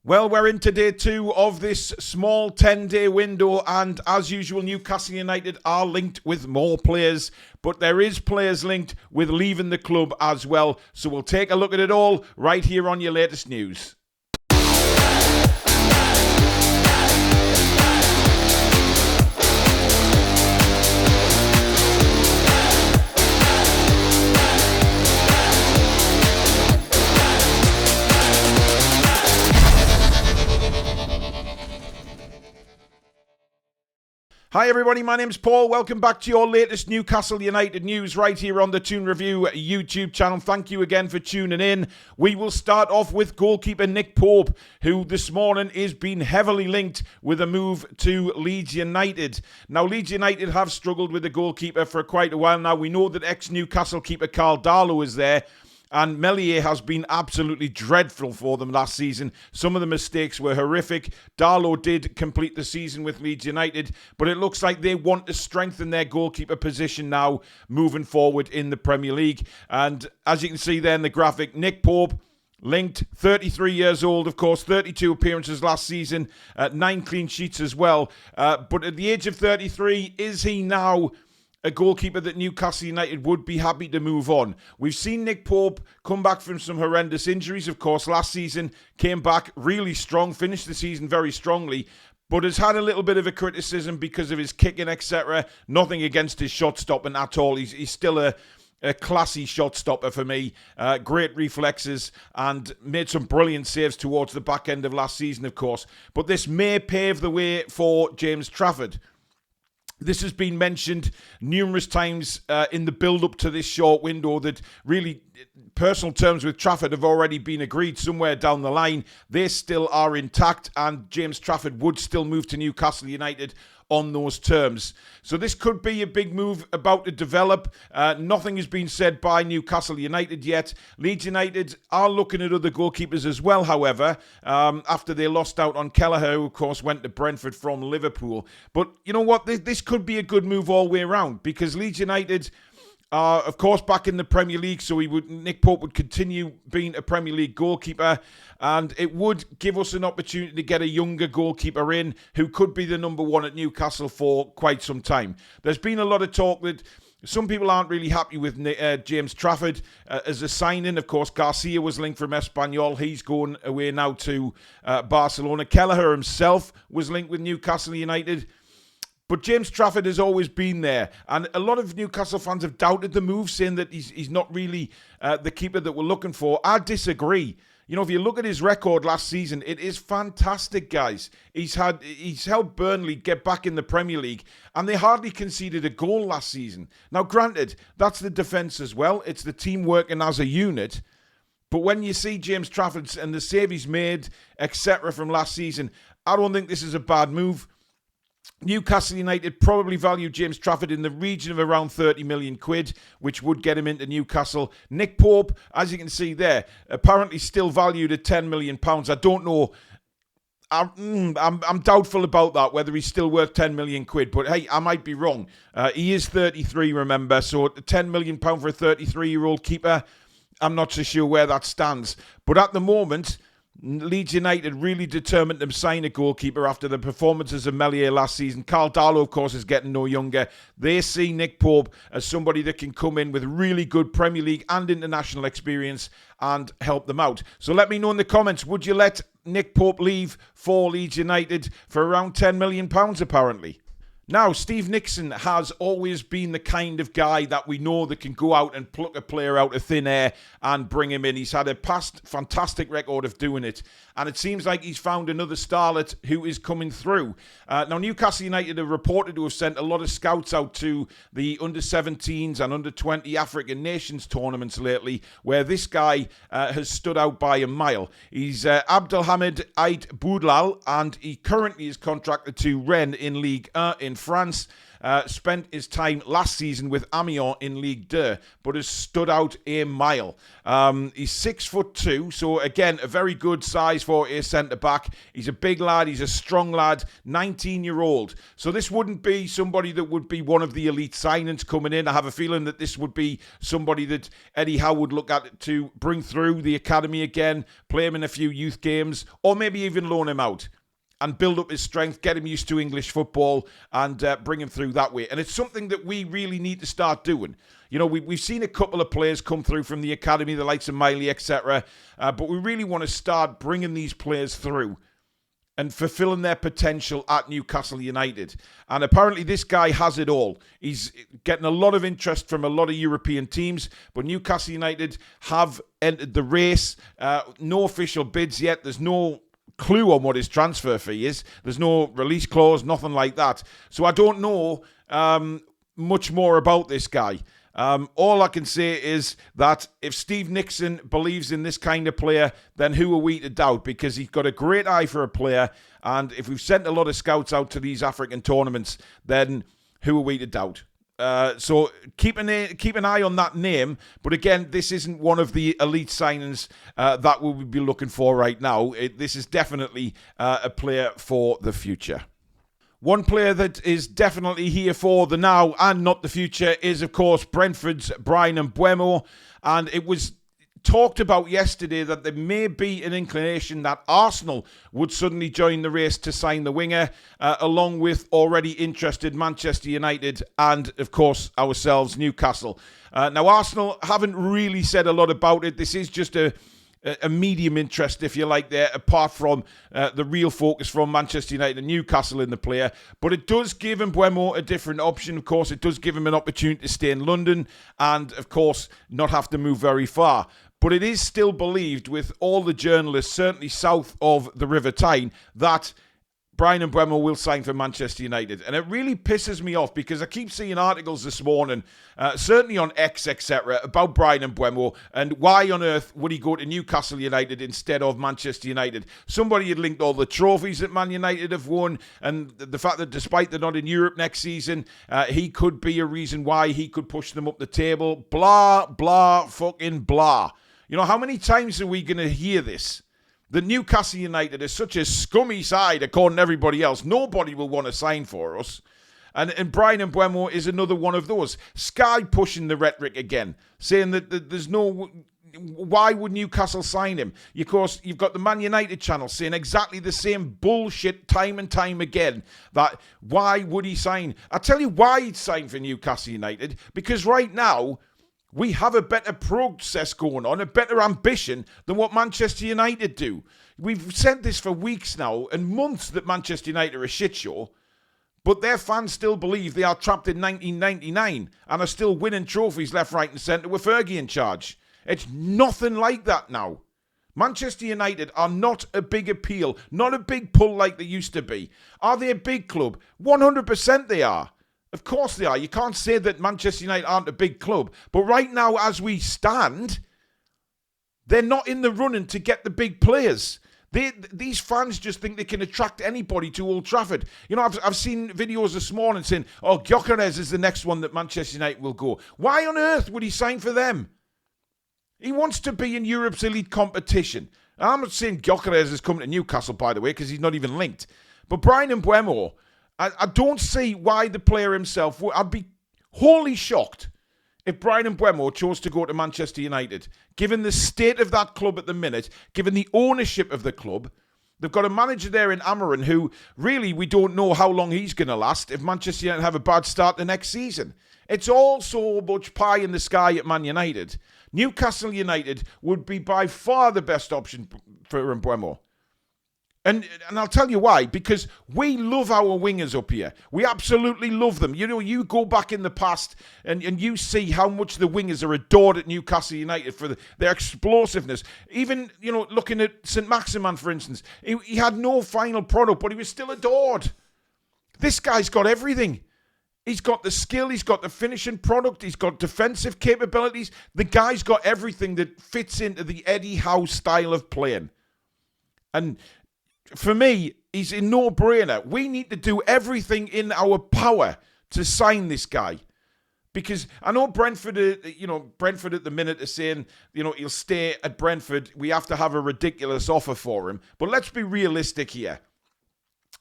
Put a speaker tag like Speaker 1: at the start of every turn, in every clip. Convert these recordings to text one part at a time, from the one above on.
Speaker 1: Well, we're into day 2 of this small 10-day window, and as usual, Newcastle United are linked with more players, but there is players linked with leaving the club as well. So we'll take a look at it all right here on your latest news. Hi everybody, my name's Paul. Welcome back to your latest Newcastle United news right here on the Toon Review YouTube channel. Thank you again for tuning in. We will start off with goalkeeper Nick Pope, who this morning is being heavily linked with a move to Leeds United. Now, Leeds United have struggled with the goalkeeper for quite a while now. We know that ex-Newcastle keeper Carl Darlow is there, and Meslier has been absolutely dreadful for them last season. Some of the mistakes were horrific. Darlow did complete the season with Leeds United, but it looks like they want to strengthen their goalkeeper position now moving forward in the Premier League. And as you can see there in the graphic, Nick Pope linked, 33 years old, of course, 32 appearances last season, 9 clean sheets as well. But at the age of 33, is he now a goalkeeper that Newcastle United would be happy to move on? We've seen Nick Pope come back from some horrendous injuries, of course. Last season, came back really strong, finished the season very strongly, but has had a little bit of a criticism because of his kicking, etc. Nothing against his shot stopping at all. He's still a classy shot stopper for me. Great reflexes and made some brilliant saves towards the back end of last season, of course. But this may pave the way for James Trafford. This has been mentioned numerous times in the build-up to this short window that really personal terms with Trafford have already been agreed somewhere down the line. They still are intact, and James Trafford would still move to Newcastle United on those terms. So this could be a big move about to develop. Nothing has been said by Newcastle United yet. Leeds United are looking at other goalkeepers as well, however, after they lost out on Kelleher, who of course went to Brentford from Liverpool. But you know what? This could be a good move all the way around, because Leeds United are, of course, back in the Premier League, so Nick Pope would continue being a Premier League goalkeeper, and it would give us an opportunity to get a younger goalkeeper in who could be the number one at Newcastle for quite some time. There's been a lot of talk that some people aren't really happy with James Trafford as a signing. Of course, Garcia was linked from Espanyol. He's going away now to Barcelona. Kelleher himself was linked with Newcastle United. But James Trafford has always been there, and a lot of Newcastle fans have doubted the move, saying that he's not really the keeper that we're looking for. I disagree. You know, if you look at his record last season, it is fantastic, guys. He's helped Burnley get back in the Premier League, and they hardly conceded a goal last season. Now, granted, that's the defence as well. It's the team working as a unit. But when you see James Trafford and the save he's made, etc., from last season, I don't think this is a bad move. Newcastle United probably value James Trafford in the region of around 30 million quid, which would get him into Newcastle. Nick Pope, as you can see there, apparently still valued at £10 million. I don't know. I'm doubtful about that, whether he's still worth 10 million quid. But hey, I might be wrong. He is 33, remember. So £10 million for a 33-year-old keeper, I'm not so sure where that stands. But at the moment, Leeds United really determined to sign a goalkeeper after the performances of Meslier last season. Carl Darlow, of course, is getting no younger. They see Nick Pope as somebody that can come in with really good Premier League and international experience and help them out. So let me know in the comments, would you let Nick Pope leave for Leeds United for around £10 million, apparently? Now, Steve Nixon has always been the kind of guy that we know that can go out and pluck a player out of thin air and bring him in. He's had a past fantastic record of doing it, and it seems like he's found another starlet who is coming through. Now, Newcastle United are reported to have sent a lot of scouts out to the under-17s and under-20 African nations tournaments lately, where this guy has stood out by a mile. He's Abdelhamid Ait Boudlal, and he currently is contracted to Rennes in Ligue 1 in France. Spent his time last season with Amiens in Ligue 2, but has stood out a mile. He's 6'2", so again, a very good size for a centre-back. He's a big lad, he's a strong lad, 19-year-old. So this wouldn't be somebody that would be one of the elite signings coming in. I have a feeling that this would be somebody that Eddie Howe would look at to bring through the academy again, play him in a few youth games, or maybe even loan him out and build up his strength, get him used to English football, and bring him through that way. And it's something that we really need to start doing. You know, we've seen a couple of players come through from the academy, the likes of Miley, etc., but we really want to start bringing these players through and fulfilling their potential at Newcastle United. And apparently this guy has it all. He's getting a lot of interest from a lot of European teams, but Newcastle United have entered the race. No official bids yet. There's no clue on what his transfer fee is. There's no release clause, nothing like that. So I don't know much more about this guy. All I can say is that if Steve Nixon believes in this kind of player, then who are we to doubt? Because he's got a great eye for a player, and if we've sent a lot of scouts out to these African tournaments, then who are we to doubt? So keep an eye on that name. But again, this isn't one of the elite signings that we would be looking for right now. This is definitely a player for the future. One player that is definitely here for the now and not the future is, of course, Brentford's Bryan Mbeumo. And it was talked about yesterday that there may be an inclination that Arsenal would suddenly join the race to sign the winger, along with already interested Manchester United and, of course, ourselves, Newcastle. Now, Arsenal haven't really said a lot about it. This is just a medium interest, if you like, there, apart from the real focus from Manchester United and Newcastle in the player. But it does give Mbeumo a different option. Of course, it does give him an opportunity to stay in London and, of course, not have to move very far. But it is still believed with all the journalists, certainly south of the River Tyne, that Bryan Mbeumo will sign for Manchester United. And it really pisses me off because I keep seeing articles this morning, certainly on X, etc., about Bryan Mbeumo and why on earth would he go to Newcastle United instead of Manchester United. Somebody had linked all the trophies that Man United have won and the fact that despite they're not in Europe next season, he could be a reason why he could push them up the table. Blah, blah, fucking blah. You know, how many times are we going to hear this? That Newcastle United is such a scummy side, according to everybody else. Nobody will want to sign for us. And Bryan Mbeumo is another one of those. Sky pushing the rhetoric again, saying that there's no... Why would Newcastle sign him? Of course, you've got the Man United channel saying exactly the same bullshit time and time again. That why would he sign? I'll tell you why he'd sign for Newcastle United. Because right now, we have a better process going on, a better ambition than what Manchester United do. We've said this for weeks now and months that Manchester United are a shit show, but their fans still believe they are trapped in 1999 and are still winning trophies left, right and centre with Fergie in charge. It's nothing like that now. Manchester United are not a big appeal, not a big pull like they used to be. Are they a big club? 100% they are. Of course they are. You can't say that Manchester United aren't a big club. But right now, as we stand, they're not in the running to get the big players. These fans just think they can attract anybody to Old Trafford. You know, I've seen videos this morning saying, oh, Gyökeres is the next one that Manchester United will go. Why on earth would he sign for them? He wants to be in Europe's elite competition. I'm not saying Gyökeres is coming to Newcastle, by the way, because he's not even linked. But Bryan Mbeumo, I don't see why the player himself would. I'd be wholly shocked if Bryan Mbeumo chose to go to Manchester United. Given the state of that club at the minute, given the ownership of the club, they've got a manager there in Amarin who, really, we don't know how long he's going to last if Manchester United have a bad start the next season. It's all so much pie in the sky at Man United. Newcastle United would be by far the best option for Mbeumo. And I'll tell you why, because we love our wingers up here. We absolutely love them. You know, you go back in the past and you see how much the wingers are adored at Newcastle United for their explosiveness. Even, you know, looking at St. Maximin, for instance, he had no final product, but he was still adored. This guy's got everything. He's got the skill, he's got the finishing product, he's got defensive capabilities. The guy's got everything that fits into the Eddie Howe style of playing. And for me, he's a no-brainer. We need to do everything in our power to sign this guy. Because I know Brentford at the minute are saying, he'll stay at Brentford. We have to have a ridiculous offer for him. But let's be realistic here.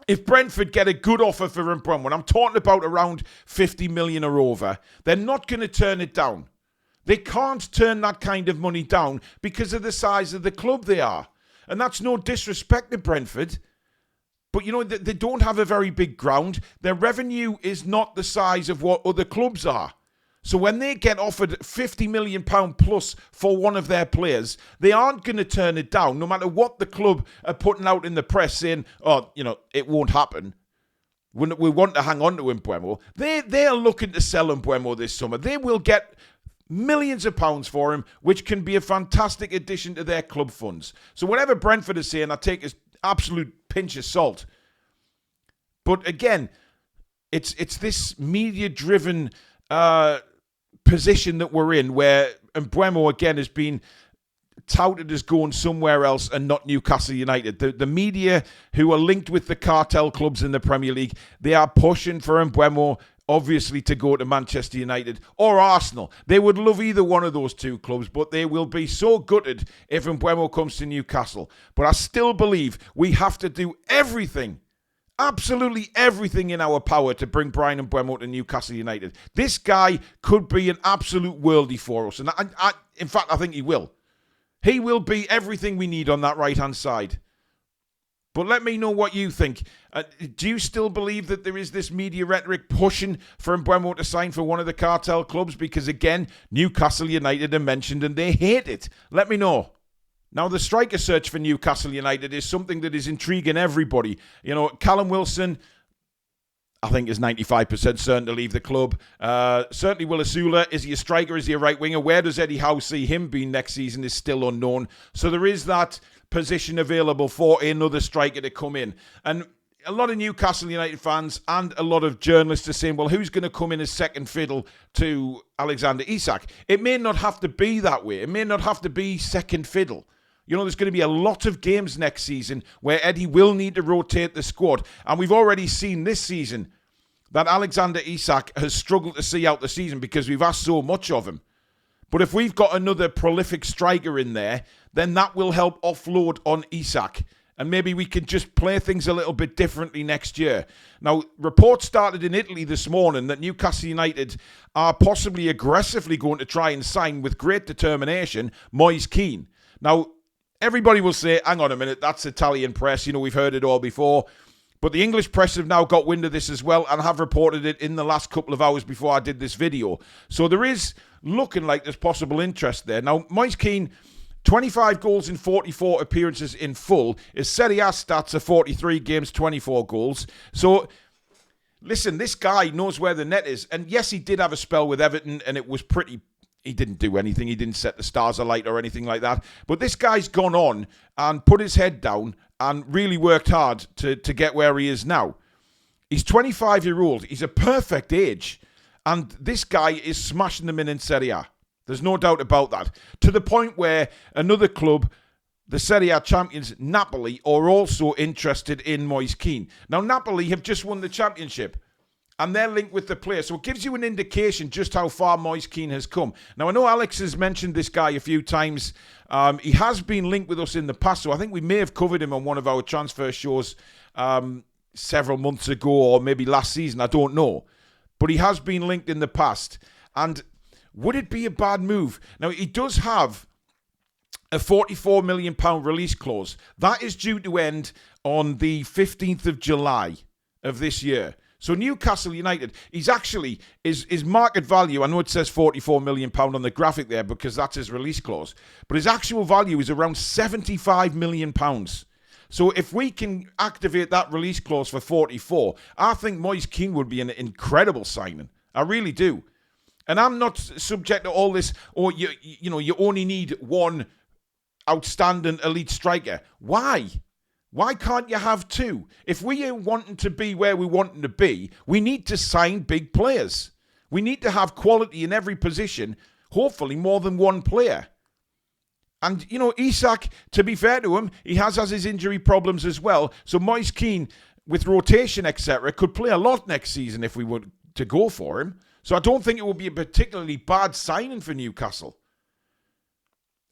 Speaker 1: If Brentford get a good offer for Mbeumo, when I'm talking about around 50 million or over, they're not going to turn it down. They can't turn that kind of money down because of the size of the club they are. And that's no disrespect to Brentford. But, they don't have a very big ground. Their revenue is not the size of what other clubs are. So when they get offered £50 million plus for one of their players, they aren't going to turn it down, no matter what the club are putting out in the press saying, it won't happen. We want to hang on to Mbeumo. They are looking to sell Mbeumo this summer. They will get millions of pounds for him, which can be a fantastic addition to their club funds. So whatever Brentford is saying, I take as absolute pinch of salt. But again, it's this media-driven position that we're in, where Mbeumo again has been touted as going somewhere else and not Newcastle United. The media who are linked with the cartel clubs in the Premier League, they are pushing for Mbeumo obviously to go to Manchester United or Arsenal. They would love either one of those two clubs, but they will be so gutted if Mbeumo comes to Newcastle. But I still believe we have to do everything, absolutely everything in our power to bring Bryan Mbeumo to Newcastle United. This guy could be an absolute worldie for us. And in fact, I think he will. He will be everything we need on that right-hand side. But let me know what you think. Do you still believe that there is this media rhetoric pushing for Mbeumo to sign for one of the cartel clubs? Because again, Newcastle United are mentioned and they hate it. Let me know. Now, the striker search for Newcastle United is something that is intriguing everybody. Callum Wilson, I think, is 95% certain to leave the club. Certainly Will Asula. Is he a striker? Is he a right winger? Where does Eddie Howe see him being next season is still unknown. So there is that position available for another striker to come in. And a lot of Newcastle United fans and a lot of journalists are saying, well, who's going to come in as second fiddle to Alexander Isak? It may not have to be that way. It may not have to be second fiddle. There's going to be a lot of games next season where Eddie will need to rotate the squad. And we've already seen this season that Alexander Isak has struggled to see out the season because we've asked so much of him. But if we've got another prolific striker in there, then that will help offload on Isak. And maybe we can just play things a little bit differently next year. Now, reports started in Italy this morning that Newcastle United are possibly aggressively going to try and sign with great determination Moise Kean. Now, everybody will say, hang on a minute, that's Italian press. We've heard it all before. But the English press have now got wind of this as well and have reported it in the last couple of hours before I did this video. So there is looking like there's possible interest there. Now, Moise Kean, 25 goals in 44 appearances in full. His Serie A stats are 43 games, 24 goals. So, listen, this guy knows where the net is. And yes, he did have a spell with Everton and it was pretty... He didn't do anything. He didn't set the stars alight or anything like that. But this guy's gone on and put his head down and really worked hard to get where he is now. He's 25-year-old. He's a perfect age. And this guy is smashing them in Serie A. There's no doubt about that. To the point where another club, the Serie A champions, Napoli, are also interested in Moise Kean. Now, Napoli have just won the championship. And they're linked with the player. So it gives you an indication just how far Moise Kean has come. Now, I know Alex has mentioned this guy a few times. He has been linked with us in the past. So I think we may have covered him on one of our transfer shows several months ago or maybe last season. I don't know. But he has been linked in the past. And would it be a bad move? Now, he does have a £44 million release clause. That is due to end on the 15th of July of this year. So Newcastle United, he's actually, his market value, I know it says £44 million on the graphic there because that's his release clause, but his actual value is around £75 million. So if we can activate that release clause for 44, I think Moise Kean would be an incredible signing. I really do. And I'm not subject to all this, or you only need one outstanding elite striker. Why? Why can't you have two? If we are wanting to be where we want to be, we need to sign big players. We need to have quality in every position, hopefully more than one player. And, you know, Isak, to be fair to him, he has his injury problems as well. So Moise Kean, with rotation, etc., could play a lot next season if we were to go for him. So I don't think it would be a particularly bad signing for Newcastle.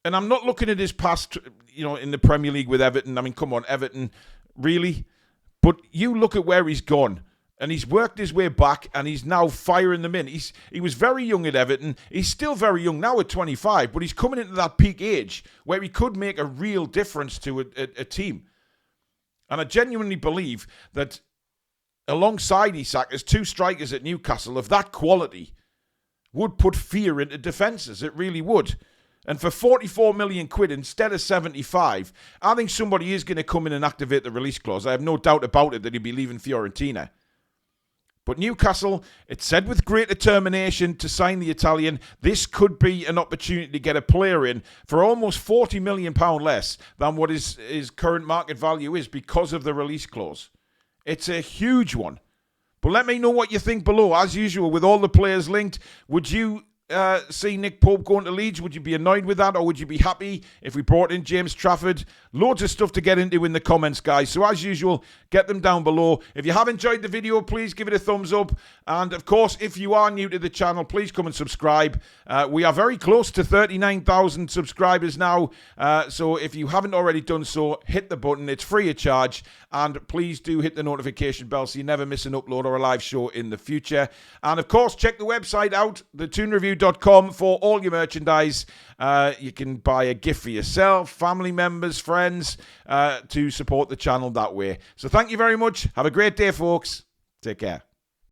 Speaker 1: And I'm not looking at his past, you know, in the Premier League with Everton. I mean, come on, Everton, really? But you look at where he's gone. And he's worked his way back, and he's now firing them in. He was very young at Everton. He's still very young now at 25, but he's coming into that peak age where he could make a real difference to a team. And I genuinely believe that alongside Isak, as two strikers at Newcastle of that quality would put fear into defences. It really would. And for 44 million quid instead of 75, I think somebody is going to come in and activate the release clause. I have no doubt about it that he'll be leaving Fiorentina. But Newcastle, it's said with great determination to sign the Italian. This could be an opportunity to get a player in for almost £40 million less than what his current market value is because of the release clause. It's a huge one. But let me know what you think below. As usual, with all the players linked, would you see Nick Pope going to Leeds? Would you be annoyed with that, or would you be happy if we brought in James Trafford? Loads of stuff to get into in the comments, guys. So as usual, get them down below. If you have enjoyed the video, please give it a thumbs up. And of course, if you are new to the channel, please come and subscribe. We are very close to 39,000 subscribers now. So if you haven't already done so, hit the button. It's free of charge. And please do hit the notification bell so you never miss an upload or a live show in the future. And of course, check the website out, thetoonreview.com, for all your merchandise. You can buy a gift for yourself, family members, friends, to support the channel that way. So thank you very much. Have a great day, folks. Take care.